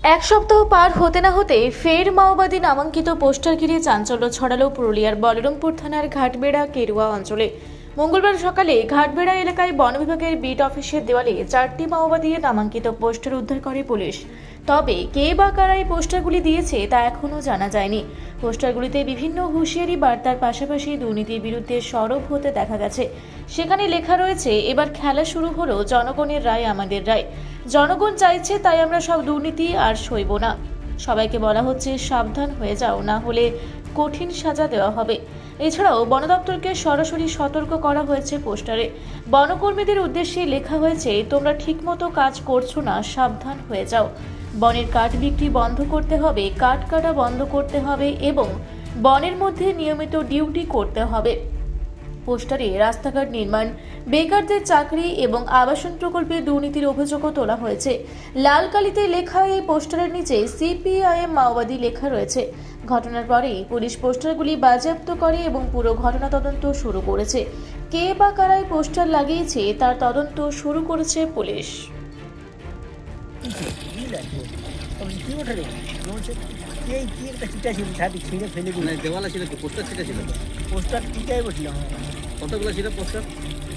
এক সপ্তাহ পার হতে না হতে ফের মাওবাদী নামাঙ্কিত পোস্টার ঘিরে চাঞ্চল্য ছড়ালো পুরুলিয়ার বলরামপুর থানার ঘাটবেড়া কেরুয়া অঞ্চলে। মঙ্গলবার সকালে ঘাটবেড়া এলাকায় বন বিভাগের বিট অফিসের দেওয়ালে 4টি মাওবাদী নামাঙ্কিত পোস্টার উদ্ধার করে পুলিশ। তবে কে বা কারা এই পোস্টারগুলি দিয়েছে তা এখনও জানা যায়নি। পোস্টারগুলিতে বিভিন্ন হুঁশিয়ারি বার্তার পাশাপাশি দুর্নীতির বিরুদ্ধে সরব হতে দেখা গেছে। সেখানে লেখা রয়েছে, এবার খেলা শুরু হলো, জনগণের রায় আমাদের রায়। জনগণ চাইছে তাই আমরা সব দুর্নীতি আর সইব না। সবাইকে বলা হচ্ছে সাবধান হয়ে যাও, না হলে কঠিন সাজা দেওয়া হবে। এছাড়াও বন দপ্তরকে সরাসরি সতর্ক করা হয়েছে পোস্টারে। বনকর্মীদের উদ্দেশ্যে লেখা হয়েছে, তোমরা ঠিকমতো কাজ করছো না, সাবধান হয়ে যাও। বনের কাঠ বিক্রি বন্ধ করতে হবে, কাঠ কাটা বন্ধ করতে হবে এবং বনের মধ্যে নিয়মিত ডিউটি করতে হবে। পোস্টারে রাস্তাঘাট নির্মাণ, বেকারদের চাকরি এবং আবাসন প্রকল্পে দুর্নীতির অভিযোগও তোলা হয়েছে। লাল কালিতে লেখা এই পোস্টারের নিচে সিপিআইএম মাওবাদী লেখা রয়েছে। ঘটনার পরেই পুলিশ পোস্টারগুলি বাজেয়াপ্ত করে এবং পুরো ঘটনা তদন্ত শুরু করেছে। কে বা কারা এই পোস্টার লাগিয়েছে তার তদন্ত শুরু করেছে পুলিশ। দেওয়ালা ছিল কি পোস্টার ছিটা ছিল? পোস্টার টিকাই বসলাম। কতগুলো ছিল পোস্টার?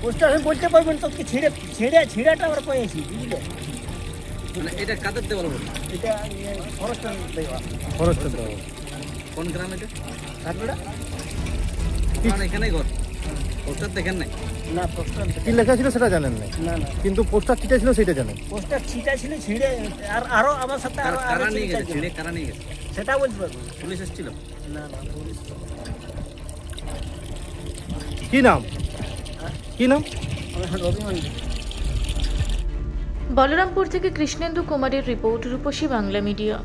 পোস্টার আমি বলতে পারবেন তোকে ছিঁড়াটা আমরা পেয়েছি, বুঝলে? মানে এটা কাদের দেওয়াল বলি? এটা ফরেস্টার দেওয়া। কোন গ্রাম এটা? ঘাটবেড়া? আপনার এখানেই ঘর? পোস্টার দেখেন নাই? না, পোস্টার কি লেখা ছিল সেটা জানেন না, না না কিন্তু পোস্টার চিটা ছিল সেটা জানেন। পোস্টার ছিটা ছিল, ছিঁড়ে আর আরো আমার সাথে আরো কারা নিয়ে গেছে? ছিঁড়ে ছিঁড়ে কারা নিয়ে গেছে? সেটা বলতে পারবো না। পুলিশ এসেছিল? না না, পুলিশ কি নাম? কি নাম? আমার রবি মন্দির। বলরামপুর থেকে কৃষ্ণেন্দু কুমারের রিপোর্ট, রূপসী বাংলা মিডিয়া।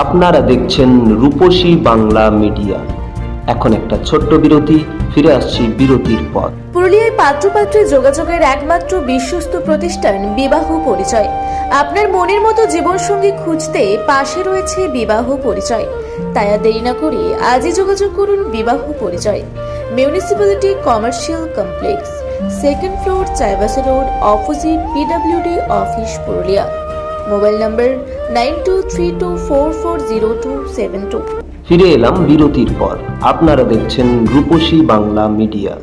আপনারা দেখছেন রূপসী বাংলা মিডিয়া। এখন একটা ছোট্ট বিরতি, ফিরে আসছি বিরতির পর। পুরুলিয়ায় পাত্রপাত্রী যোগাযোগের একমাত্র বিশ্বস্ত প্রতিষ্ঠান বিবাহ পরিচয়। আপনার মনের মতো জীবনসঙ্গী খুঁজতে পাশে রয়েছে বিবাহ পরিচয়। তাই আর দেরি না করে আজই যোগাযোগ করুন বিবাহ পরিচয়। Municipality commercial complex, 2nd floor, Chaibasa road, opposite PWD office, Purulia. Mobile নম্বর 9232440272। ফিরে এলাম বিরতির পর। আপনারা দেখছেন রূপসী বাংলা মিডিয়া।